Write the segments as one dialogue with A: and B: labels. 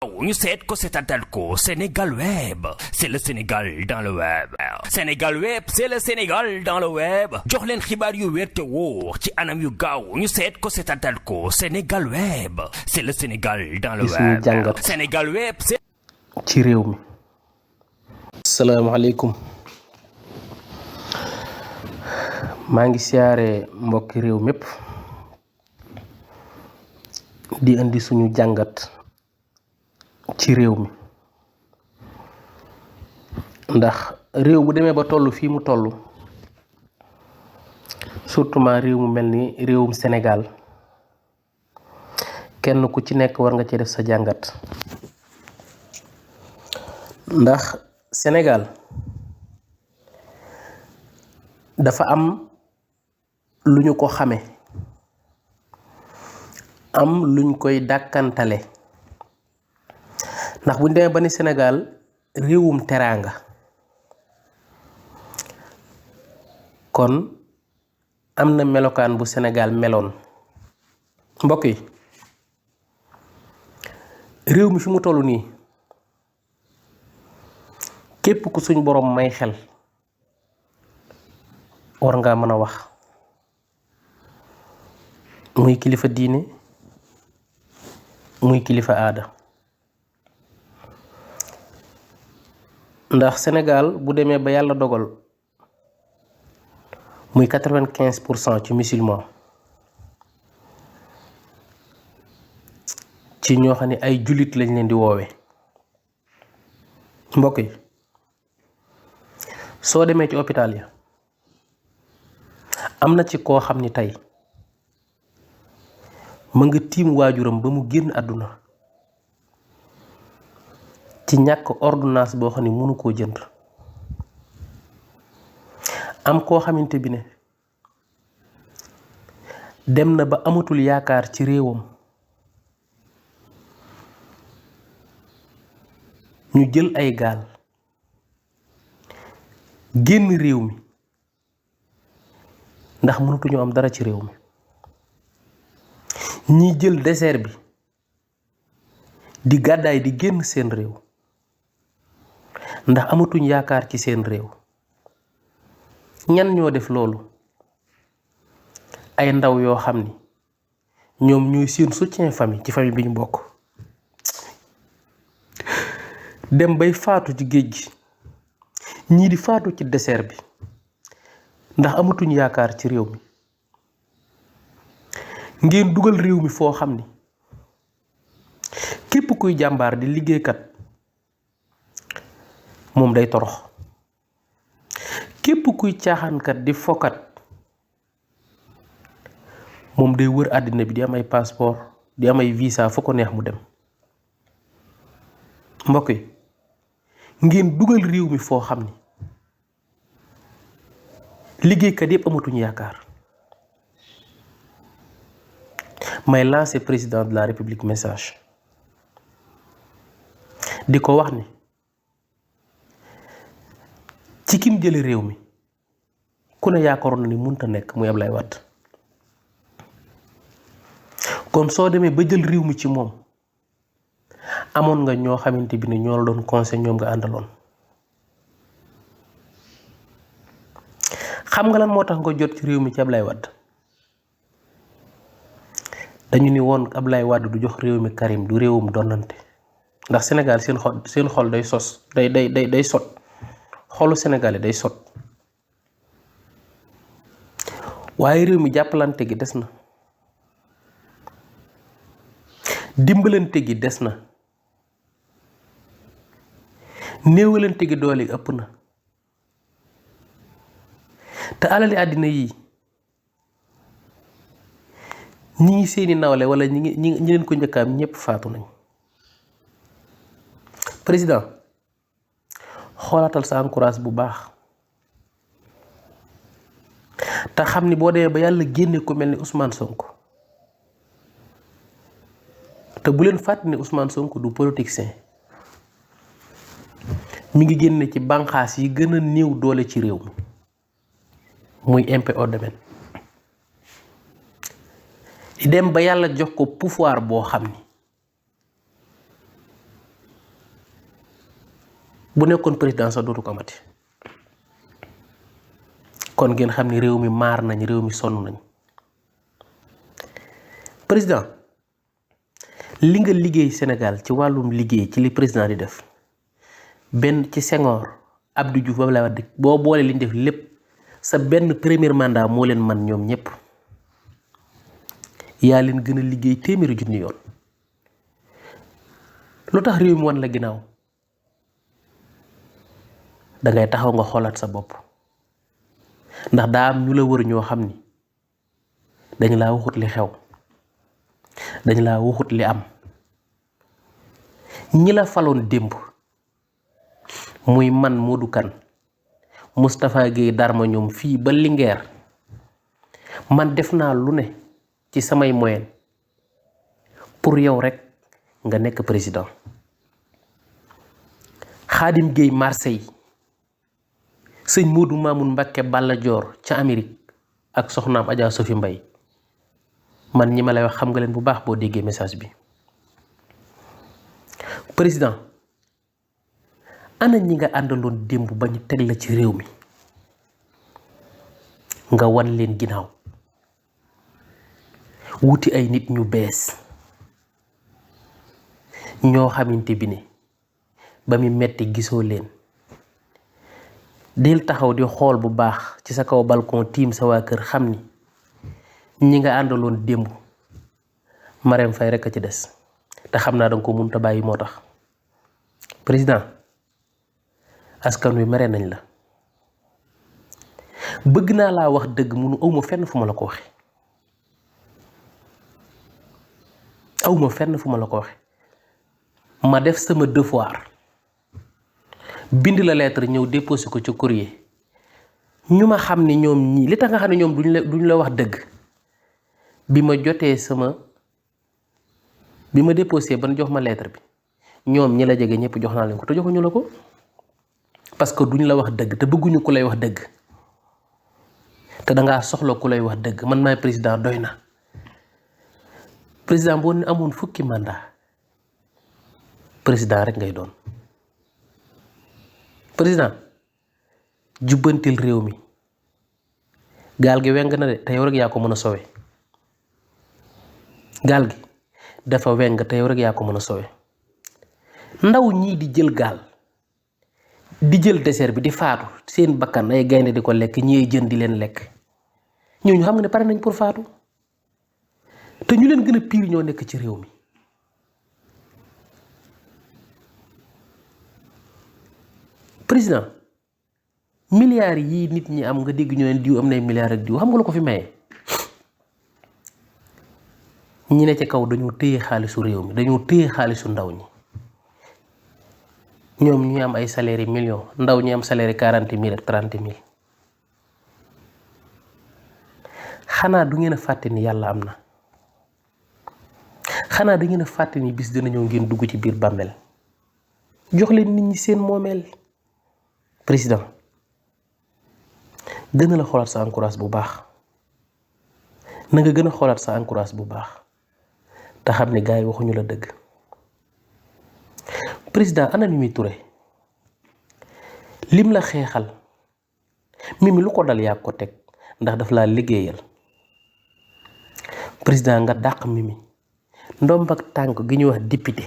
A: Ñu seet ko seetantal ko Sénégal Web, c'est le Sénégal dans le web. Sénégal Web, c'est le Sénégal dans le web. Jox leen xibaar yu wér te wóor ci anam yu gaaw. Ñu seet ko seetantal ko Sénégal Web, c'est le Sénégal dans le web. Sénégal Web, c'est
B: ci réew mi. Asalaamaaleykum. maa ngi siyaare mbokki réew mépp di indi suñu jàngat ci réew mi ndax réew bu demee ba tollu fii mu tollu surtout réew mu mel ni réewum Sénégal kenn ku ci nekk war nga ci def sa jàngat ndax Sénégal dafa am lu ñu ko xame am luñ koy dàkkantale ndax buñ demee ba ni Sénégal réewum teraanga kon am na melokaan bu Sénégal meloon mbokk yi réew mi fi mu toll nii képp ku suñ boroom may xel war ngaa mën a wax muy kilifa diine muy kilifa aada ndax Sénégal bu demee ba yàlla dogal muy 95% ci musulman ci ñoo xam ne ay jullit lañ leen di woowe mbokk yi soo demee ci hôpital ya am na ci koo xam ni tey ma nga tiim waajuram ba mu génn àdduna ci ñàkk ordonnance boo xam ne mënu koo jënd am koo xamante bi ne dem na ba amatul yaakaar ci réewam ñu jël ay gaal génn réew mi ndax mënatuñu am dara ci réew mi ñi jël désert bi di gàddaay di génn seen réew ndax amatuñ yaakaar ci seen réew ñan ñoo def loolu ay ndaw yoo xam ni ñoom ñooy seen soutien famille ci famille bi ñu bokk dem bay faatu ci géej gi ñii di faatu ci désert bi ndax amatuñ yaakaar ci réew mi ngeen dugal réew mi foo xam ni képp kuy jàmbaar di liggéeykat moom day torox képp kuy caaxaankat di fokat moom day wër àddina bi di am ay passeport di am ay visa fu ko neex mu dem mbokk yi ngeen dugal réew mi foo xam ni liggéeykat yépp amatuñ yaakaar may lancer président de la république message di ko wax ni ci kim jële réew mi ku ne yaakaaroon na ni mënta nekk muy Ablaye Wade kon soo demee ba jël réew mi ci moom amoon nga ñoo xamante bi ne ñoo la doon conseil ñoom nga àndaloon xam nga lan moo tax nga jot ci réew mi ci Ablaye Wade dañu ni woon Ablaye Wade du jox réew mi Karim du réewum donnante ndax Sénégal seen xol day sos day sot xolu Sénégalais day sot waaye réew mi jàppalante gi des na dimbalante gi des na néewalante gi doole gi ëpp na te alali àddina yi ñi ngi seeni nawle wala ñi leen ko njëkkaam ñépp faatu nañ président xoolaatal sa encourage bu baax te xam ni boo demee ba yàlla génne ko mel ni Ousmane Sonko te bu leen fàtte ni Ousmane Sonko du politicien mi ngi génne ci bànqaas yi gën a néew doole ci réew mi muy impôt domaine di dem ba yàlla jox ko pouvoir boo xam ni bu nekkoon président sax dootu ko amati kon ngeen xam ni réew mi maar nañ réew mi sonn nañ président li nga liggéey Sénégal ci wàllum liggéey ci li président di def benn ci Senghor Abdou Diouf Abdoulaye Wade boo boole li ñu def lépp sa benn premier mandat moo leen man ñoom ñépp yaa leen gën a liggéey téeméeri junni yoon lu tax réew mi wan la ginnaaw dangay taxaw nga xoolaat sa bopp ndax daa am ñu la wër ñoo xam ni dañ laa waxut li xew dañ laa waxut li am ñi la faloon démb muy man Modou Kane Moustapha Guèye Darma ñoom fii ba Linguère man def naa lu ne ci samay moyen pour yow rek nga nekk président Khadim Guèye Marseille sëñ Modou Mamoun Mbacké Balla Dior ca Amérique ak soxnaam Adja Sophie Mbaye man ñi ma lay wax xam nga leen bu baax boo déggee message bi président ana ñi nga àndaloon démb ba ñu teg la ci réew mi nga wan leen ginnaaw wuti ay nit ñu bees ñoo xamante bi ne ba mu metti gisoo leen del taxaw di xool bu baax ci sa kaw balcon tiim sa waa kër xam ni ñi nga àndaloon démb Marème Faye rekk a ci des te xam naa danga ko mënut a bàyyi moo tax président askan wi mere nañ la bëgg naa laa wax dëgg munu awma fenn fu ma la ko waxe ma def sama devoir bind la lettre ñëw déposé ko ci courrier ñu ma xam ni ñoom ñii li tax nga xam ne ñoom duñ la wax dëgg bi ma jotee bi ma déposé ban jox ma lettre bi ñoom ñi la jege ñëpp jox naa leen ko te joxuñu la ko parce que duñ la wax dëgg te bëgguñu ku lay wax dëgg te dangaa soxla ku lay wax dëgg man maay président doy na président boo ne amoon fukki mandat président rek ngay doon président jubbantil réew mi gaal gi weng na de te yow rek yaa ko mën a sowe gaal gi dafa weng te yow rek yaa ko mën a sowe ndaw ñii di jël gaal di jël désert bi di faatu seen bakkan ay gaynde di ko lekk ñi ay jën di leen lekk ñooñu xam nga ne pare nañ pour faatu te ñu leen gën a piir ñoo nekk ci réew mi président milliards yii nit ñi am nga dégg ñu leen diw am nay milliards ak diw xam nga lu ko fi maye ñi ne ci kaw dañoo téye xaalisu réew mi dañoo téye xaalisu ndaw ñi ñoom ñu am ay salaire millions ndaw ñi am salaire 40 000 ak 30 000 xanaa du ngeen a fàtte ni yàlla am na xanaa da ngeen a fàtte ni bis dina ñëw ngeen dugg ci biir bàmmeel jox leen nit ñi seen moomeel président gën a la xoolaat sa encourage bu baax na nga gën a xoolaat sa encourage bu baax te xam ne gars yi waxuñu la dëgg président ana Mimi Touré lim la xeexal Mimi lu ko dal yaa ko teg ndax daf laa liggéeyal président nga dàq Mimi ndomb ak tànk gi ñuy wax député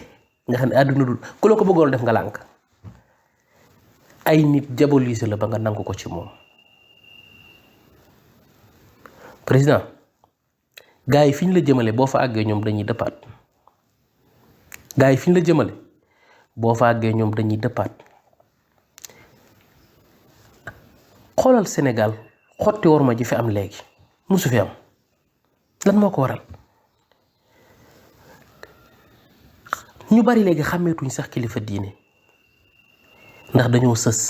B: nga xam ne àdduna dul ku la ko bëggoon def nga lànk ay nit diabolise la ba nga nangu ko ci moom président gars yi fi ñu la jëmale boo fa àggee ñoom dañuy dëppaat gars yi fi ñu la jëmale boo fa àggee ñoom dañuy dëppaat xoolal Sénégal xotti worma ji fi am léegi musu fi am lan moo ko waral ñu bari léegi xàmmeetuñ sax kilifa diine ndax dañoo sës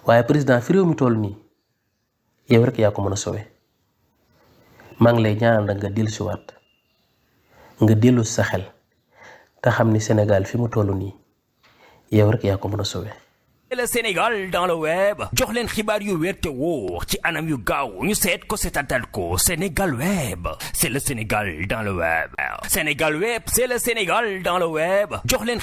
B: waaye président fi réew mi toll nii yow rek yaa ko mën a sowe maa ngi lay ñaanal nga dellusiwaat nga dellu sa xel te xam ni Sénégal fi mu toll nii yow rek yaa ko mën a sowe
A: C'est le Sénégal dans le web jox leen xibaar yu wér te wóor ci anam yu gaaw ñu seet ko seetaanal ko Sénégal web c'est le Sénégal dans le web Sénégal web c'est le Sénégal dans le web jox leen